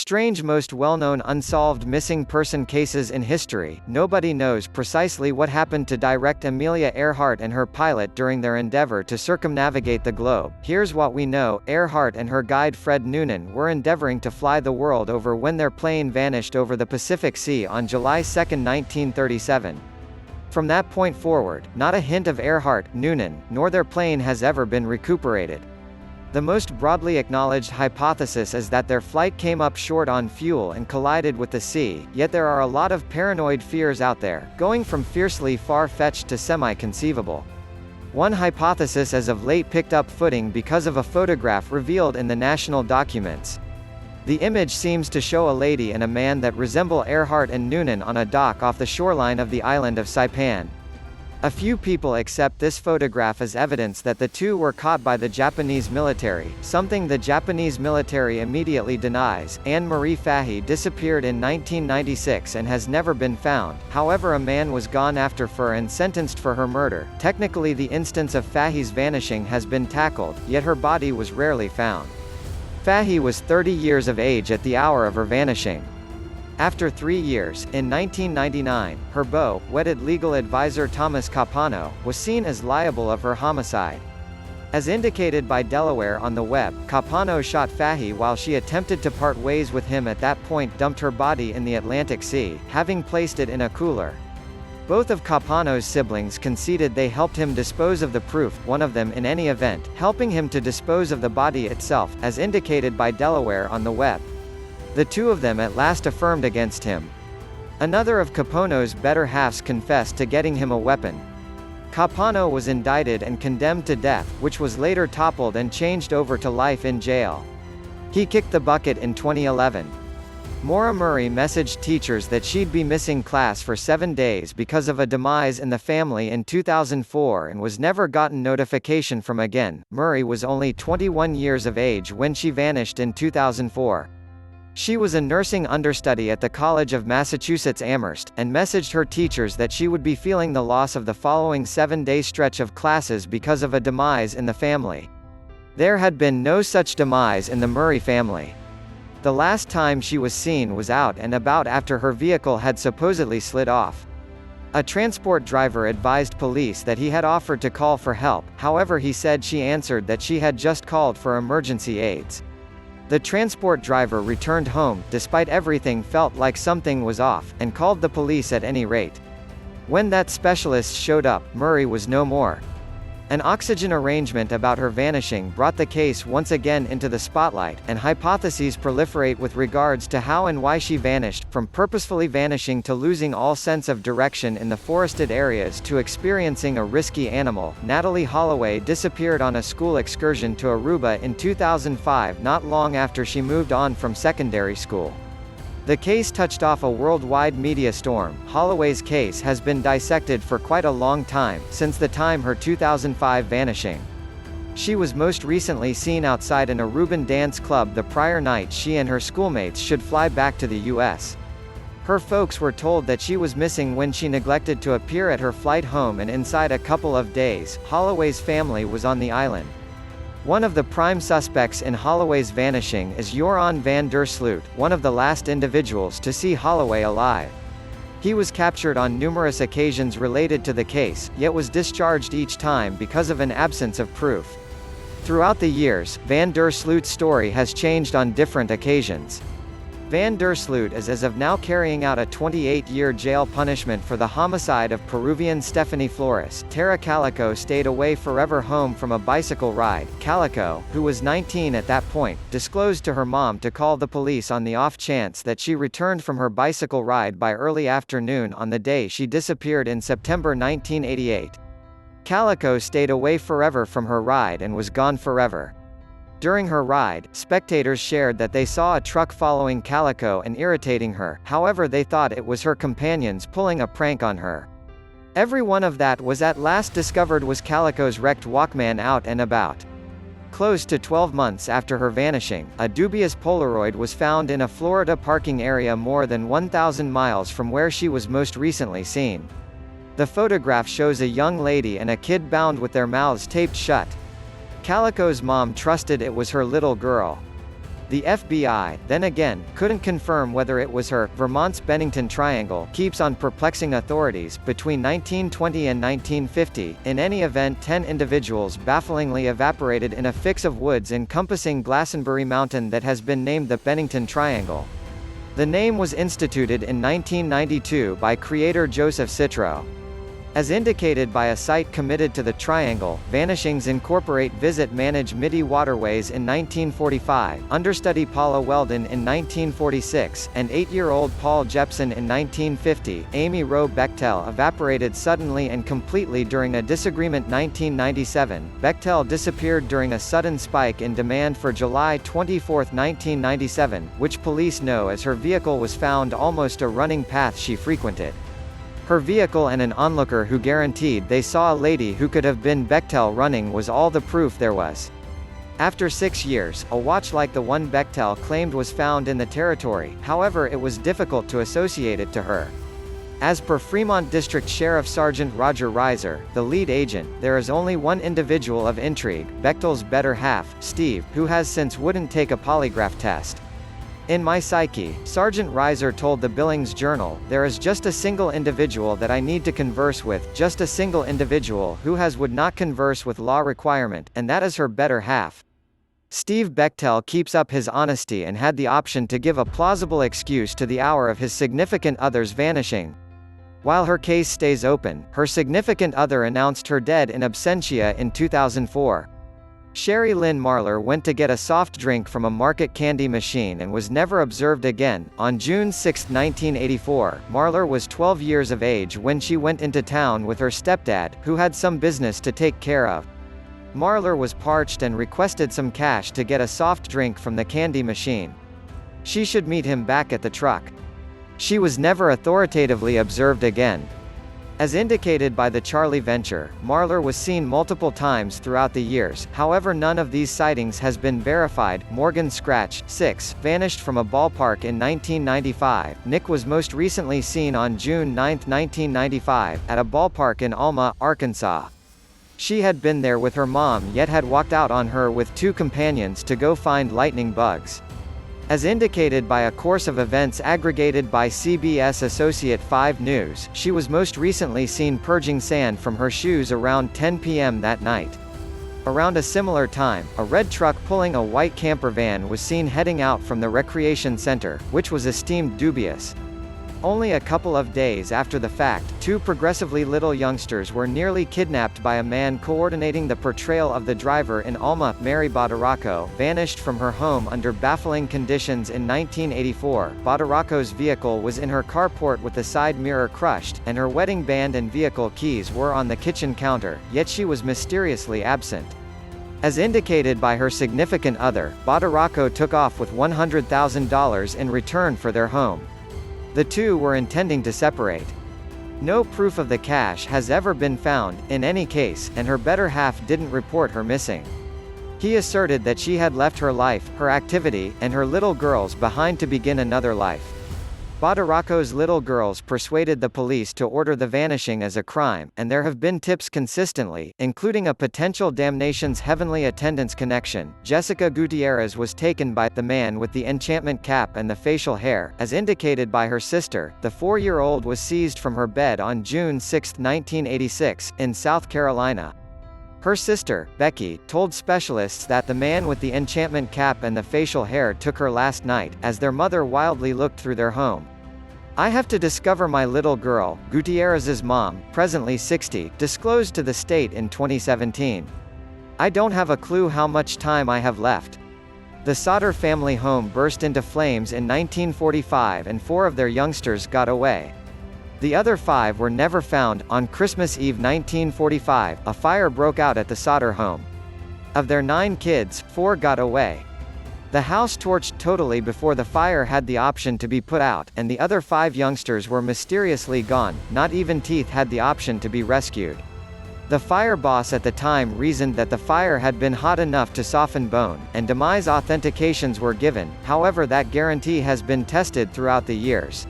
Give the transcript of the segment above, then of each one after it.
Strange, most well-known unsolved missing person cases in history. Nobody knows precisely what happened to direct Amelia Earhart and her pilot during their endeavor to circumnavigate the globe. Here's what we know: Earhart and her guide Fred Noonan were endeavoring to fly the world over when their plane vanished over the Pacific Sea on July 2, 1937. From that point forward, not a hint of Earhart, Noonan, nor their plane has ever been recuperated. The most broadly acknowledged hypothesis is that their flight came up short on fuel and collided with the sea, yet there are a lot of paranoid fears out there, going from fiercely far-fetched to semi-conceivable. One hypothesis has of late picked up footing because of a photograph revealed in the national documents. The image seems to show a lady and a man that resemble Earhart and Noonan on a dock off the shoreline of the island of Saipan. A few people accept this photograph as evidence that the two were caught by the Japanese military, something the Japanese military immediately denies. Anne-Marie Fahey disappeared in 1996 and has never been found. However, a man was gone after her and sentenced for her murder. Technically, the instance of Fahey's vanishing has been tackled, yet her body was rarely found. Fahey was 30 years of age at the hour of her vanishing. After 3 years, in 1999, her beau, wedded legal advisor Thomas Capano, was seen as liable of her homicide. As indicated by Delaware on the web, Capano shot Fahey while she attempted to part ways with him. At that point dumped her body in the Atlantic Sea, having placed it in a cooler. Both of Capano's siblings conceded they helped him dispose of the proof, one of them in any event, helping him to dispose of the body itself, as indicated by Delaware on the web. The two of them at last affirmed against him. Another of Capano's better halves confessed to getting him a weapon. Capano was indicted and condemned to death, which was later toppled and changed over to life in jail. He kicked the bucket in 2011. Maura Murray messaged teachers that she'd be missing class for 7 days because of a demise in the family in 2004 and was never gotten notification from again. Murray was only 21 years of age when she vanished in 2004. She was a nursing understudy at the College of Massachusetts Amherst, and messaged her teachers that she would be feeling the loss of the following 7-day stretch of classes because of a demise in the family. There had been no such demise in the Murray family. The last time she was seen was out and about after her vehicle had supposedly slid off. A transport driver advised police that he had offered to call for help, however he said she answered that she had just called for emergency aids. The transport driver returned home, despite everything felt like something was off, and called the police at any rate. When that specialist showed up, Murray was no more. An oxygen arrangement about her vanishing brought the case once again into the spotlight, and hypotheses proliferate with regards to how and why she vanished, from purposefully vanishing to losing all sense of direction in the forested areas to experiencing a risky animal. Natalie Holloway disappeared on a school excursion to Aruba in 2005, not long after she moved on from secondary school. The case touched off a worldwide media storm. Holloway's case has been dissected for quite a long time, since the time her 2005 vanishing. She was most recently seen outside an Aruban dance club the prior night she and her schoolmates should fly back to the U.S. Her folks were told that she was missing when she neglected to appear at her flight home, and inside a couple of days, Holloway's family was on the island. One of the prime suspects in Holloway's vanishing is Joran van der Sloot, one of the last individuals to see Holloway alive. He was captured on numerous occasions related to the case, yet was discharged each time because of an absence of proof. Throughout the years, van der Sloot's story has changed on different occasions. Van der Sloot is as of now carrying out a 28-year jail punishment for the homicide of Peruvian Stephanie Flores. Tara Calico stayed away forever home from a bicycle ride. Calico, who was 19 at that point, disclosed to her mom to call the police on the off chance that she returned from her bicycle ride by early afternoon on the day she disappeared in September 1988. Calico stayed away forever from her ride and was gone forever. During her ride, spectators shared that they saw a truck following Calico and irritating her, however they thought it was her companions pulling a prank on her. Every one of that was at last discovered was Calico's wrecked Walkman out and about. Close to 12 months after her vanishing, a dubious Polaroid was found in a Florida parking area more than 1,000 miles from where she was most recently seen. The photograph shows a young lady and a kid bound with their mouths taped shut. Calico's mom trusted it was her little girl. The FBI, then again, couldn't confirm whether it was her. Vermont's Bennington Triangle keeps on perplexing authorities. Between 1920 and 1950, in any event 10 individuals bafflingly evaporated in a fix of woods encompassing Glastenbery Mountain that has been named the Bennington Triangle. The name was instituted in 1992 by creator Joseph Citro. As indicated by a site committed to the triangle, Vanishings Incorporate Visit Manage Midi Waterways in 1945, understudy Paula Weldon in 1946, and 8-year-old Paul Jepson in 1950. Amy Rowe Bechtel evaporated suddenly and completely during a disagreement 1997. Bechtel disappeared during a sudden spike in demand for July 24, 1997, which police know as her vehicle was found almost a running path she frequented. Her vehicle and an onlooker who guaranteed they saw a lady who could have been Bechtel running was all the proof there was. After 6 years, a watch like the one Bechtel claimed was found in the territory, however it was difficult to associate it to her. As per Fremont District Sheriff Sergeant Roger Reiser, the lead agent, there is only one individual of intrigue, Bechtel's better half, Steve, who has since wouldn't take a polygraph test. In my psyche, Sergeant Reiser told the Billings Journal, there is just a single individual that I need to converse with, just a single individual who would not converse with law requirement, and that is her better half. Steve Bechtel keeps up his honesty and had the option to give a plausible excuse to the hour of his significant other's vanishing. While her case stays open, her significant other announced her dead in absentia in 2004. Sherry Lynn Marlar went to get a soft drink from a market candy machine and was never observed again. On June 6, 1984, Marlar was 12 years of age when she went into town with her stepdad, who had some business to take care of. Marlar was parched and requested some cash to get a soft drink from the candy machine. She should meet him back at the truck. She was never authoritatively observed again. As indicated by the Charlie Venture, Marlar was seen multiple times throughout the years, however none of these sightings has been verified. Morgan Scratch, 6, vanished from a ballpark in 1995. Nick was most recently seen on June 9, 1995, at a ballpark in Alma, Arkansas. She had been there with her mom yet had walked out on her with 2 companions to go find lightning bugs. As indicated by a course of events aggregated by CBS Associate 5 News, she was most recently seen purging sand from her shoes around 10 p.m. that night. Around a similar time, a red truck pulling a white camper van was seen heading out from the recreation center, which was esteemed dubious. Only a couple of days after the fact, 2 progressively little youngsters were nearly kidnapped by a man coordinating the portrayal of the driver in Alma. Mary Badaracco vanished from her home under baffling conditions in 1984. Badaracco's vehicle was in her carport with the side mirror crushed, and her wedding band and vehicle keys were on the kitchen counter, yet she was mysteriously absent. As indicated by her significant other, Badaracco took off with $100,000 in return for their home. The two were intending to separate. No proof of the cash has ever been found, in any case, and her better half didn't report her missing. He asserted that she had left her life, her activity, and her little girls behind to begin another life. Badaracco's little girls persuaded the police to order the vanishing as a crime, and there have been tips consistently, including a potential damnation's heavenly attendance connection. Jessica Gutierrez was taken by the man with the enchantment cap and the facial hair. As indicated by her sister, the 4-year-old was seized from her bed on June 6, 1986, in South Carolina. Her sister, Becky, told specialists that the man with the enchantment cap and the facial hair took her last night, as their mother wildly looked through their home. I have to discover my little girl, Gutierrez's mom, presently 60, disclosed to the state in 2017. I don't have a clue how much time I have left. The Sauter family home burst into flames in 1945 and 4 of their youngsters got away. The other 5 were never found. On Christmas Eve 1945, a fire broke out at the Sauter home. Of their 9 kids, 4 got away. The house torched totally before the fire had the option to be put out, and the other 5 youngsters were mysteriously gone. Not even teeth had the option to be rescued. The fire boss at the time reasoned that the fire had been hot enough to soften bone, and demise authentications were given, however that guarantee has been tested throughout the years.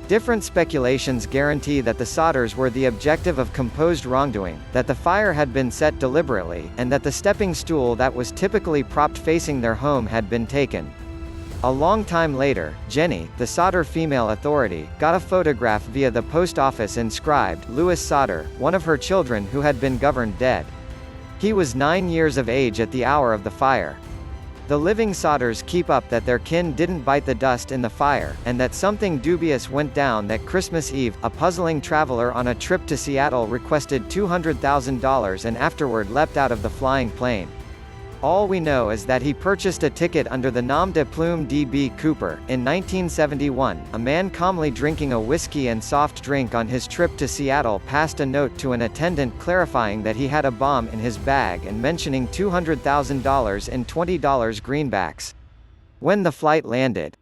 Different speculations guarantee that the Sauters were the objective of composed wrongdoing, that the fire had been set deliberately, and that the stepping stool that was typically propped facing their home had been taken. A long time later, Jenny, the Sauter female authority, got a photograph via the post office inscribed, Louis Sauter, one of her children who had been governed dead. He was 9 years of age at the hour of the fire. The living Sauters keep up that their kin didn't bite the dust in the fire, and that something dubious went down that Christmas Eve. A puzzling traveler on a trip to Seattle requested $200,000 and afterward leapt out of the flying plane. All we know is that he purchased a ticket under the nom de plume D.B. Cooper. In 1971, a man calmly drinking a whiskey and soft drink on his trip to Seattle passed a note to an attendant clarifying that he had a bomb in his bag and mentioning $200,000 in $20 greenbacks. When the flight landed,